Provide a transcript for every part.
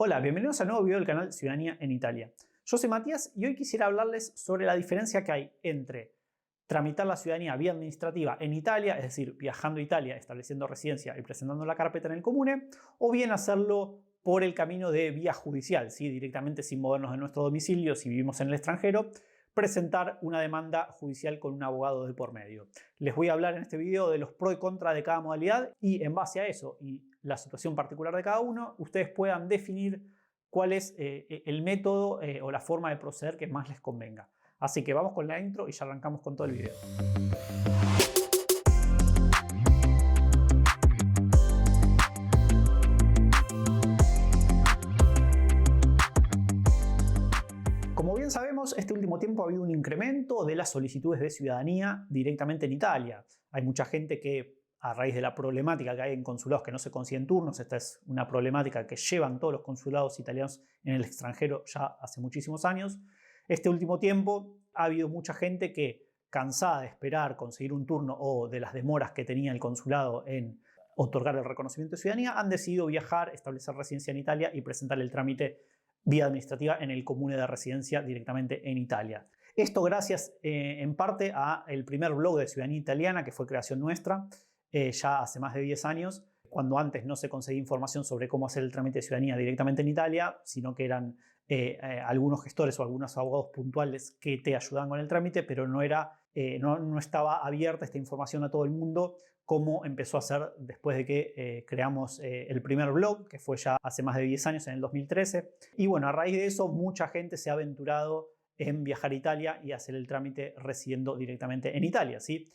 Hola, bienvenidos a un nuevo video del canal Ciudadanía en Italia. Yo soy Matías y hoy quisiera hablarles sobre la diferencia que hay entre tramitar la ciudadanía vía administrativa en Italia, es decir, viajando a Italia, estableciendo residencia y presentando la carpeta en el comune, o bien hacerlo por el camino de vía judicial, ¿sí? Directamente sin movernos de nuestro domicilio, si vivimos en el extranjero, presentar una demanda judicial con un abogado de por medio. Les voy a hablar en este video de los pros y contras de cada modalidad y en base a eso y la situación particular de cada uno, ustedes puedan definir cuál es el método o la forma de proceder que más les convenga. Así que vamos con la intro y ya arrancamos con todo el video. Como bien sabemos, este último tiempo ha habido un incremento de las solicitudes de ciudadanía directamente en Italia. Hay mucha gente que, a raíz de la problemática que hay en consulados que no se consiguen turnos, esta es una problemática que llevan todos los consulados italianos en el extranjero ya hace muchísimos años. Este último tiempo ha habido mucha gente que, cansada de esperar conseguir un turno o de las demoras que tenía el consulado en otorgar el reconocimiento de ciudadanía, han decidido viajar, establecer residencia en Italia y presentar el trámite vía administrativa en el comune de residencia directamente en Italia. Esto gracias en parte al primer blog de Ciudadanía Italiana, que fue creación nuestra, ya hace más de 10 años, cuando antes no se conseguía información sobre cómo hacer el trámite de ciudadanía directamente en Italia, sino que eran algunos gestores o algunos abogados puntuales que te ayudaban con el trámite, pero no estaba abierta esta información a todo el mundo, como empezó a ser después de que creamos el primer blog, que fue ya hace más de 10 años, en el 2013. Y bueno, a raíz de eso, mucha gente se ha aventurado en viajar a Italia y hacer el trámite residiendo directamente en Italia, ¿sí?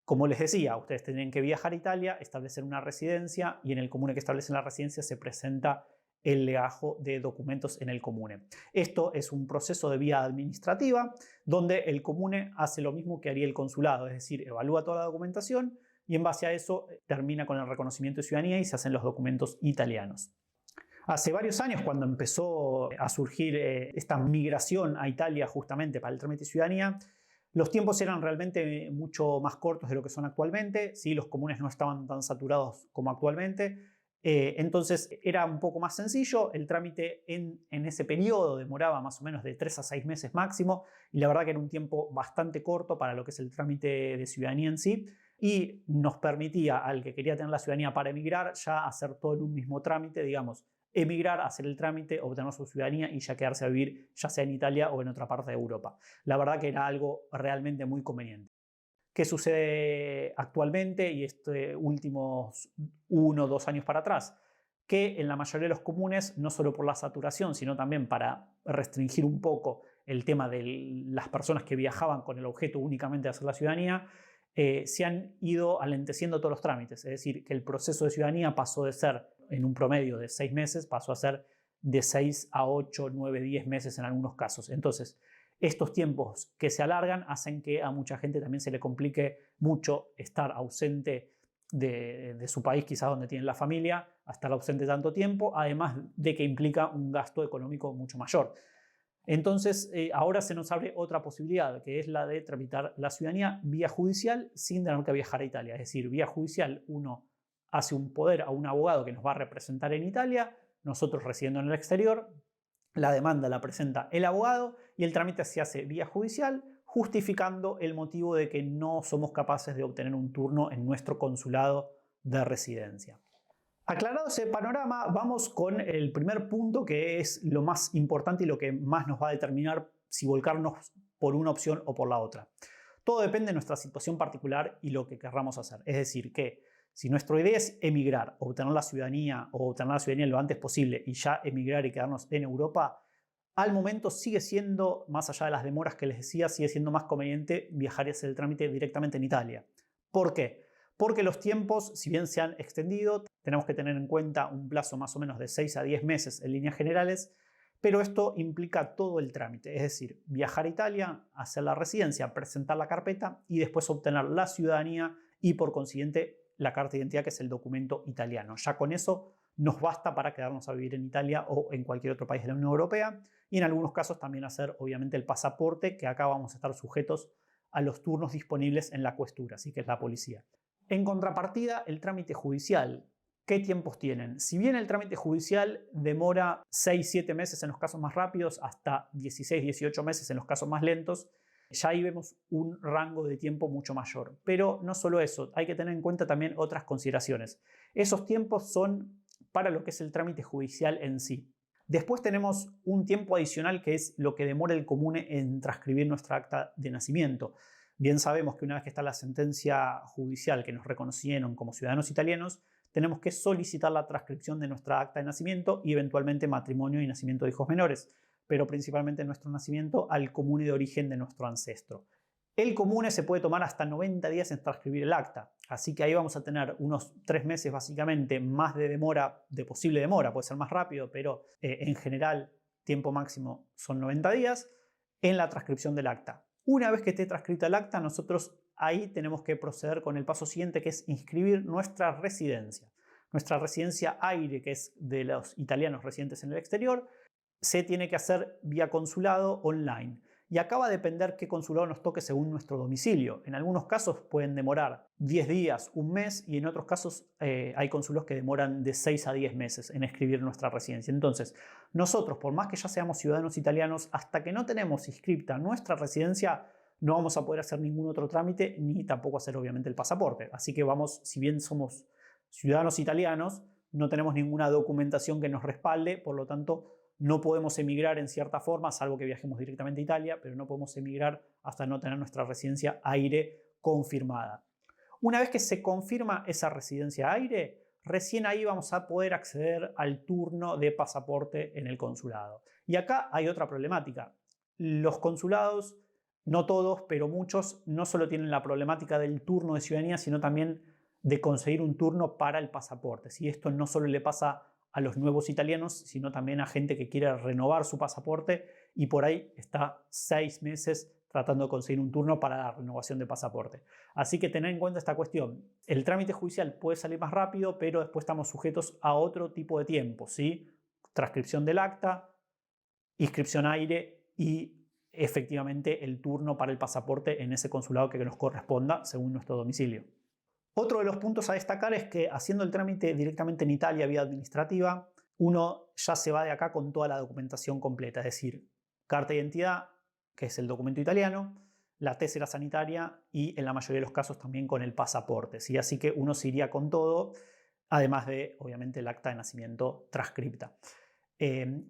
Como les decía, ustedes tienen que viajar a Italia, establecer una residencia y en el comune que establecen la residencia se presenta el legajo de documentos en el comune. Esto es un proceso de vía administrativa donde el comune hace lo mismo que haría el consulado, es decir, evalúa toda la documentación y en base a eso termina con el reconocimiento de ciudadanía y se hacen los documentos italianos. Hace varios años, cuando empezó a surgir esta migración a Italia justamente para el trámite de ciudadanía, los tiempos eran realmente mucho más cortos de lo que son actualmente, ¿sí? Los comunes no estaban tan saturados como actualmente, entonces era un poco más sencillo, el trámite en ese periodo demoraba más o menos de 3 a 6 meses máximo y la verdad que era un tiempo bastante corto para lo que es el trámite de ciudadanía en sí y nos permitía al que quería tener la ciudadanía para emigrar ya hacer todo en un mismo trámite, digamos, emigrar, hacer el trámite, obtener su ciudadanía y ya quedarse a vivir ya sea en Italia o en otra parte de Europa. La verdad que era algo realmente muy conveniente. ¿Qué sucede actualmente y últimos 1 o 2 años para atrás? Que en la mayoría de los comunes, no solo por la saturación, sino también para restringir un poco el tema de las personas que viajaban con el objeto únicamente de hacer la ciudadanía, se han ido alenteciendo todos los trámites. Es decir, que el proceso de ciudadanía pasó de ser en un promedio de 6 meses, pasó a ser de 6 a 8, 9, 10 meses en algunos casos. Entonces, estos tiempos que se alargan hacen que a mucha gente también se le complique mucho estar ausente de su país, quizás donde tienen la familia, a estar ausente tanto tiempo, además de que implica un gasto económico mucho mayor. Entonces, ahora se nos abre otra posibilidad, que es la de tramitar la ciudadanía vía judicial sin tener que viajar a Italia. Es decir, vía judicial uno hace un poder a un abogado que nos va a representar en Italia, nosotros residiendo en el exterior, la demanda la presenta el abogado y el trámite se hace vía judicial, justificando el motivo de que no somos capaces de obtener un turno en nuestro consulado de residencia. Aclarado ese panorama, vamos con el primer punto, que es lo más importante y lo que más nos va a determinar si volcarnos por una opción o por la otra. Todo depende de nuestra situación particular y lo que querramos hacer. Es decir, que si nuestra idea es emigrar, obtener la ciudadanía o obtener la ciudadanía lo antes posible y ya emigrar y quedarnos en Europa, al momento sigue siendo, más allá de las demoras que les decía, sigue siendo más conveniente viajar y hacer el trámite directamente en Italia. ¿Por qué? Porque los tiempos, si bien se han extendido, tenemos que tener en cuenta un plazo más o menos de 6 a 10 meses en líneas generales, pero esto implica todo el trámite, es decir, viajar a Italia, hacer la residencia, presentar la carpeta y después obtener la ciudadanía y por consiguiente la carta de identidad, que es el documento italiano. Ya con eso nos basta para quedarnos a vivir en Italia o en cualquier otro país de la Unión Europea y en algunos casos también hacer obviamente el pasaporte, que acá vamos a estar sujetos a los turnos disponibles en la questura, así que es la policía. En contrapartida, el trámite judicial, ¿Qué tiempos tienen? Si bien el trámite judicial demora 6-7 meses en los casos más rápidos, hasta 16-18 meses en los casos más lentos, ya ahí vemos un rango de tiempo mucho mayor. Pero no solo eso, hay que tener en cuenta también otras consideraciones. Esos tiempos son para lo que es el trámite judicial en sí. Después tenemos un tiempo adicional que es lo que demora el comune en transcribir nuestra acta de nacimiento. Bien sabemos que una vez que está la sentencia judicial que nos reconocieron como ciudadanos italianos, tenemos que solicitar la transcripción de nuestra acta de nacimiento y eventualmente matrimonio y nacimiento de hijos menores, pero principalmente nuestro nacimiento al comune de origen de nuestro ancestro. El comune se puede tomar hasta 90 días en transcribir el acta, así que ahí vamos a tener unos 3 meses básicamente más de demora, de posible demora, puede ser más rápido, pero en general tiempo máximo son 90 días en la transcripción del acta. Una vez que esté transcrita el acta, nosotros ahí tenemos que proceder con el paso siguiente, que es inscribir nuestra residencia. Nuestra residencia aire, que es de los italianos residentes en el exterior, se tiene que hacer vía consulado online. Y acá va a depender qué consulado nos toque según nuestro domicilio. En algunos casos pueden demorar 10 días, un mes, y en otros casos hay consulados que demoran de 6 a 10 meses en escribir nuestra residencia. Entonces, nosotros, por más que ya seamos ciudadanos italianos, hasta que no tenemos inscripta nuestra residencia, no vamos a poder hacer ningún otro trámite, ni tampoco hacer obviamente el pasaporte. Así que vamos, si bien somos ciudadanos italianos, no tenemos ninguna documentación que nos respalde, por lo tanto, no podemos emigrar en cierta forma, salvo que viajemos directamente a Italia, pero no podemos emigrar hasta no tener nuestra residencia aire confirmada. Una vez que se confirma esa residencia aire, recién ahí vamos a poder acceder al turno de pasaporte en el consulado. Y acá hay otra problemática. Los consulados, no todos, pero muchos, no solo tienen la problemática del turno de ciudadanía, sino también de conseguir un turno para el pasaporte. ¿Sí? Esto no solo le pasa a los nuevos italianos, sino también a gente que quiere renovar su pasaporte y por ahí está 6 meses tratando de conseguir un turno para la renovación de pasaporte. Así que tener en cuenta esta cuestión. El trámite judicial puede salir más rápido, pero después estamos sujetos a otro tipo de tiempo, ¿sí? Transcripción del acta, inscripción aire y efectivamente el turno para el pasaporte en ese consulado que nos corresponda según nuestro domicilio. Otro de los puntos a destacar es que haciendo el trámite directamente en Italia vía administrativa, uno ya se va de acá con toda la documentación completa, es decir, carta de identidad, que es el documento italiano, la tésera sanitaria y en la mayoría de los casos también con el pasaporte, ¿sí? Así que uno se iría con todo, además de obviamente el acta de nacimiento transcripta.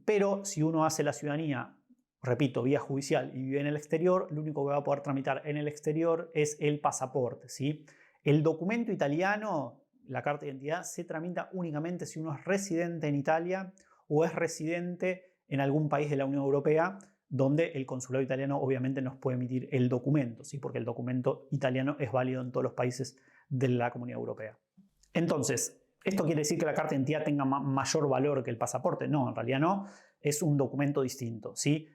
Pero si uno hace la ciudadanía, repito, vía judicial y vive en el exterior, lo único que va a poder tramitar en el exterior es el pasaporte, ¿sí? El documento italiano, la carta de identidad, se tramita únicamente si uno es residente en Italia o es residente en algún país de la Unión Europea, donde el consulado italiano obviamente nos puede emitir el documento, ¿sí? Porque el documento italiano es válido en todos los países de la Comunidad Europea. Entonces, ¿esto quiere decir que la carta de identidad tenga mayor valor que el pasaporte? No, en realidad no, es un documento distinto, ¿sí?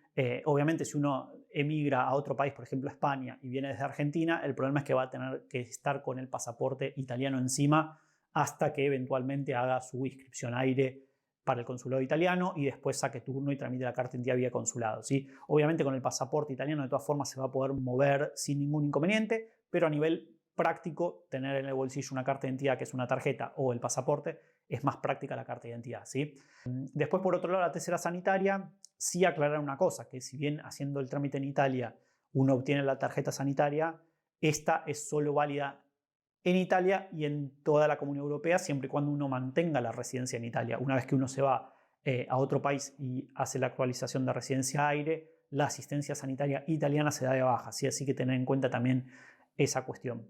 Obviamente si uno emigra a otro país, por ejemplo España, y viene desde Argentina, el problema es que va a tener que estar con el pasaporte italiano encima hasta que eventualmente haga su inscripción aire para el consulado italiano y después saque turno y tramite la carta de identidad vía consulado, ¿sí? Obviamente con el pasaporte italiano de todas formas se va a poder mover sin ningún inconveniente, pero a nivel práctico tener en el bolsillo una carta de identidad que es una tarjeta o el pasaporte es más práctica la carta de identidad, ¿sí? Después, por otro lado, la tésera sanitaria, sí aclarar una cosa, que si bien haciendo el trámite en Italia uno obtiene la tarjeta sanitaria, esta es solo válida en Italia y en toda la Comunidad Europea siempre y cuando uno mantenga la residencia en Italia. Una vez que uno se va a otro país y hace la actualización de residencia aire, la asistencia sanitaria italiana se da de baja, ¿sí? Así que tener en cuenta también esa cuestión.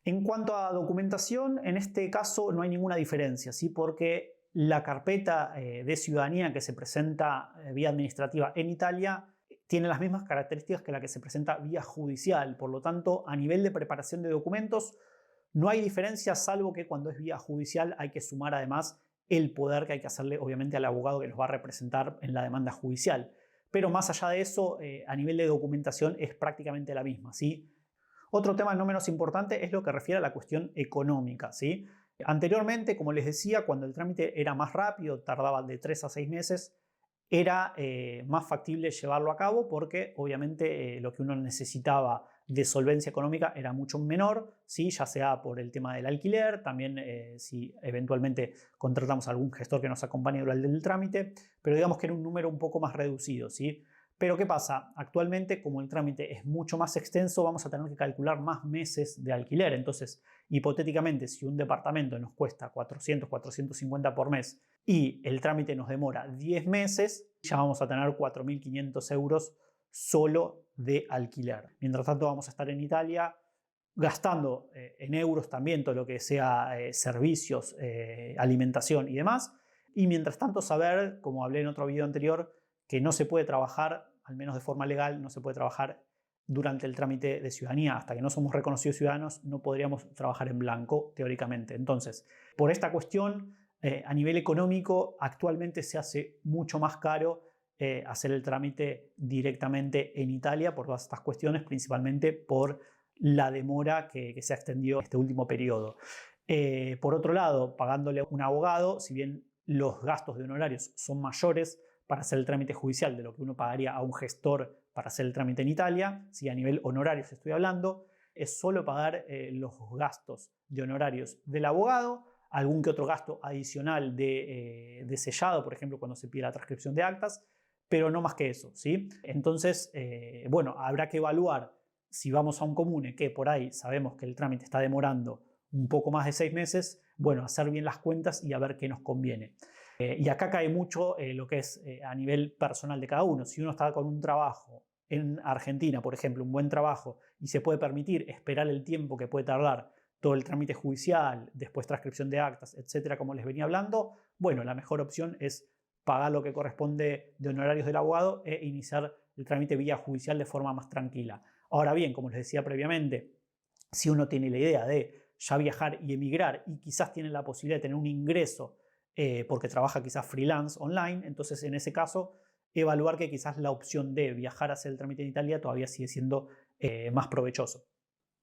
En cuanto a documentación, en este caso no hay ninguna diferencia, ¿sí? Porque la carpeta de ciudadanía que se presenta vía administrativa en Italia tiene las mismas características que la que se presenta vía judicial. Por lo tanto, a nivel de preparación de documentos, no hay diferencia, salvo que cuando es vía judicial hay que sumar además el poder que hay que hacerle obviamente al abogado que nos va a representar en la demanda judicial. Pero más allá de eso, a nivel de documentación es prácticamente la misma, ¿sí? Otro tema no menos importante es lo que refiere a la cuestión económica, ¿sí? Anteriormente, como les decía, cuando el trámite era más rápido, tardaba de 3 a 6 meses, era más factible llevarlo a cabo porque obviamente lo que uno necesitaba de solvencia económica era mucho menor, ¿sí? Ya sea por el tema del alquiler, también si eventualmente contratamos a algún gestor que nos acompañe durante el trámite, pero digamos que era un número un poco más reducido, ¿sí? Pero ¿qué pasa? Actualmente, como el trámite es mucho más extenso, vamos a tener que calcular más meses de alquiler. Entonces, hipotéticamente, si un departamento nos cuesta 400, 450 por mes y el trámite nos demora 10 meses, ya vamos a tener 4.500 euros solo de alquiler. Mientras tanto, vamos a estar en Italia gastando en euros también todo lo que sea servicios, alimentación y demás. Y mientras tanto, saber, como hablé en otro video anterior, que no se puede trabajar, al menos de forma legal, no se puede trabajar durante el trámite de ciudadanía. Hasta que no somos reconocidos ciudadanos, no podríamos trabajar en blanco, teóricamente. Entonces, por esta cuestión, a nivel económico, actualmente se hace mucho más caro hacer el trámite directamente en Italia por todas estas cuestiones, principalmente por la demora que se ha extendido este último periodo. Por otro lado, pagándole a un abogado, si bien los gastos de honorarios son mayores para hacer el trámite judicial de lo que uno pagaría a un gestor para hacer el trámite en Italia, si a nivel honorarios estoy hablando, es solo pagar los gastos de honorarios del abogado, algún que otro gasto adicional de sellado, por ejemplo, cuando se pide la transcripción de actas, pero no más que eso, ¿sí? Entonces, bueno, habrá que evaluar si vamos a un comune que por ahí sabemos que el trámite está demorando un poco más de 6 meses, bueno, hacer bien las cuentas y a ver qué nos conviene. Y acá cae mucho lo que es a nivel personal de cada uno. Si uno está con un trabajo en Argentina, por ejemplo, un buen trabajo, y se puede permitir esperar el tiempo que puede tardar todo el trámite judicial, después transcripción de actas, etcétera, como les venía hablando, bueno, la mejor opción es pagar lo que corresponde de honorarios del abogado e iniciar el trámite vía judicial de forma más tranquila. Ahora bien, como les decía previamente, si uno tiene la idea de ya viajar y emigrar y quizás tiene la posibilidad de tener un ingreso porque trabaja quizás freelance online, entonces en ese caso evaluar que quizás la opción de viajar a hacer el trámite en Italia todavía sigue siendo más provechoso.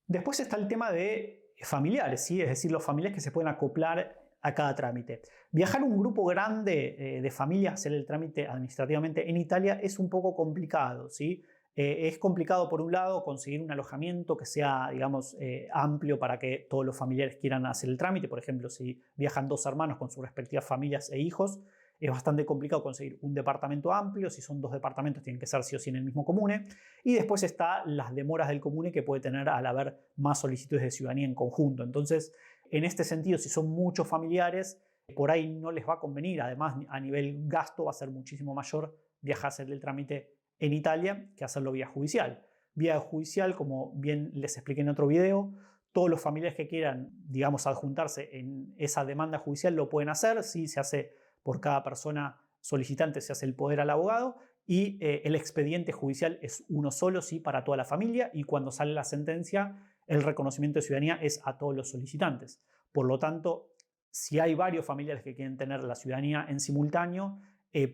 Después está el tema de familiares, ¿sí? Es decir, los familiares que se pueden acoplar a cada trámite. Viajar un grupo grande de familias a hacer el trámite administrativamente en Italia es un poco complicado, ¿sí? Es complicado, por un lado, conseguir un alojamiento que sea, digamos, amplio para que todos los familiares quieran hacer el trámite. Por ejemplo, si viajan 2 hermanos con sus respectivas familias e hijos, es bastante complicado conseguir un departamento amplio. Si son 2 departamentos, tienen que ser sí o sí en el mismo comune. Y después está las demoras del comune que puede tener al haber más solicitudes de ciudadanía en conjunto. Entonces, en este sentido, si son muchos familiares, por ahí no les va a convenir. Además, a nivel gasto va a ser muchísimo mayor viajar a hacer el trámite en Italia que hacerlo vía judicial. Vía judicial, como bien les expliqué en otro video, todos los familiares que quieran, digamos, adjuntarse en esa demanda judicial lo pueden hacer. Sí, se hace por cada persona solicitante, se hace el poder al abogado y el expediente judicial es uno solo, sí, para toda la familia, y cuando sale la sentencia, el reconocimiento de ciudadanía es a todos los solicitantes. Por lo tanto, si hay varios familiares que quieren tener la ciudadanía en simultáneo,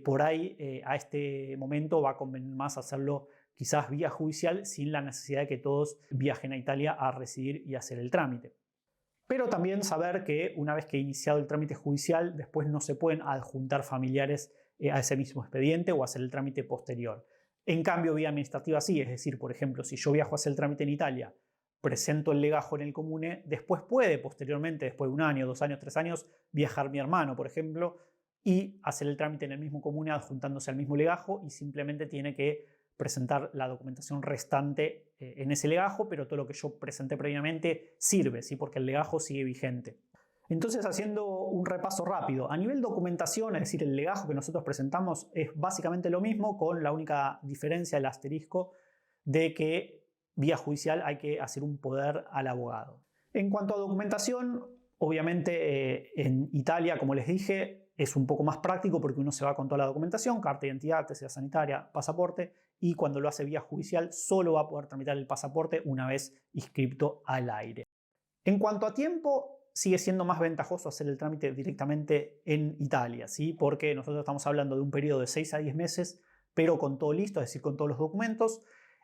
por ahí a este momento va a convenir más hacerlo quizás vía judicial sin la necesidad de que todos viajen a Italia a residir y hacer el trámite. Pero también saber que una vez que he iniciado el trámite judicial, después no se pueden adjuntar familiares a ese mismo expediente o hacer el trámite posterior. En cambio, vía administrativa sí, es decir, por ejemplo, si yo viajo a hacer el trámite en Italia, presento el legajo en el comune, después puede posteriormente, después de 1 año, 2 años, 3 años, viajar mi hermano, por ejemplo, y hacer el trámite en el mismo comune adjuntándose al mismo legajo, y simplemente tiene que presentar la documentación restante en ese legajo, pero todo lo que yo presenté previamente sirve, ¿sí? Porque el legajo sigue vigente. Entonces, haciendo un repaso rápido, a nivel documentación, es decir, el legajo que nosotros presentamos es básicamente lo mismo, con la única diferencia, el asterisco, de que vía judicial hay que hacer un poder al abogado. En cuanto a documentación, obviamente en Italia, como les dije, es un poco más práctico porque uno se va con toda la documentación, carta de identidad, tercera sanitaria, pasaporte, y cuando lo hace vía judicial solo va a poder tramitar el pasaporte una vez inscripto al aire. En cuanto a tiempo, sigue siendo más ventajoso hacer el trámite directamente en Italia, ¿sí? Porque nosotros estamos hablando de un periodo de 6 a 10 meses, pero con todo listo, es decir, con todos los documentos,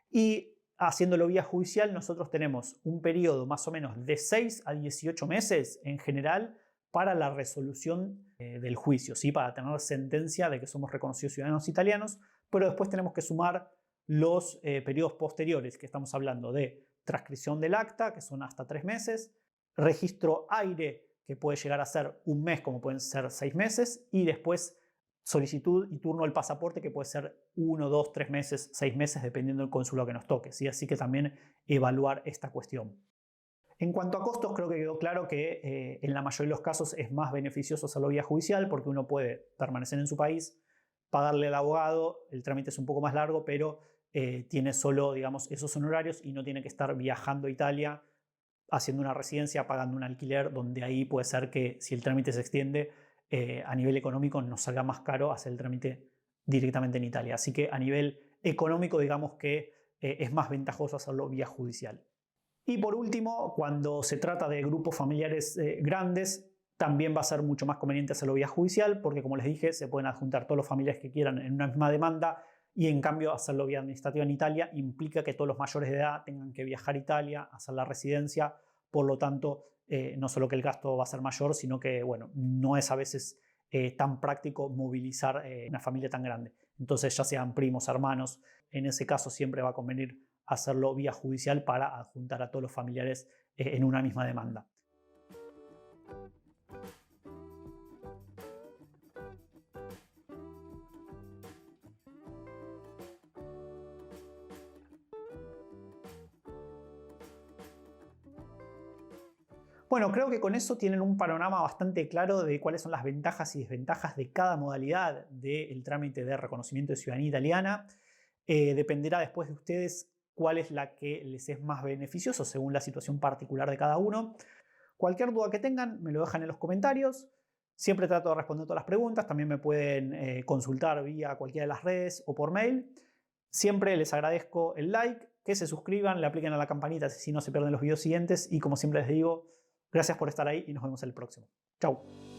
y haciéndolo vía judicial nosotros tenemos un periodo más o menos de 6 a 18 meses en general para la resolución del juicio, ¿sí? Para tener sentencia de que somos reconocidos ciudadanos italianos, pero después tenemos que sumar los periodos posteriores, que estamos hablando de transcripción del acta, que son hasta 3 meses, registro aire, que puede llegar a ser 1 mes, como pueden ser 6 meses, y después solicitud y turno del pasaporte, que puede ser 1, 2, 3 meses, 6 meses, dependiendo del consulado que nos toque, ¿sí? Así que también evaluar esta cuestión. En cuanto a costos, creo que quedó claro que en la mayoría de los casos es más beneficioso hacerlo vía judicial, porque uno puede permanecer en su país, pagarle al abogado, el trámite es un poco más largo, pero tiene solo, digamos, esos honorarios y no tiene que estar viajando a Italia, haciendo una residencia, pagando un alquiler, donde ahí puede ser que si el trámite se extiende, a nivel económico nos salga más caro hacer el trámite directamente en Italia. Así que a nivel económico, digamos que es más ventajoso hacerlo vía judicial. Y por último, cuando se trata de grupos familiares grandes, también va a ser mucho más conveniente hacerlo vía judicial, porque como les dije, se pueden adjuntar todos los familiares que quieran en una misma demanda, y en cambio hacerlo vía administrativa en Italia implica que todos los mayores de edad tengan que viajar a Italia, hacer la residencia, por lo tanto, no solo que el gasto va a ser mayor, sino que bueno, no es a veces tan práctico movilizar una familia tan grande. Entonces, ya sean primos, hermanos, en ese caso siempre va a convenir hacerlo vía judicial para adjuntar a todos los familiares en una misma demanda. Bueno, creo que con eso tienen un panorama bastante claro de cuáles son las ventajas y desventajas de cada modalidad del trámite de reconocimiento de ciudadanía italiana. Dependerá después de ustedes cuál es la que les es más beneficioso según la situación particular de cada uno. Cualquier duda que tengan me lo dejan en los comentarios. Siempre trato de responder todas las preguntas. También me pueden consultar vía cualquiera de las redes o por mail. Siempre les agradezco el like, que se suscriban, le apliquen a la campanita si no se pierden los videos siguientes. Y como siempre les digo, gracias por estar ahí y nos vemos en el próximo. Chau.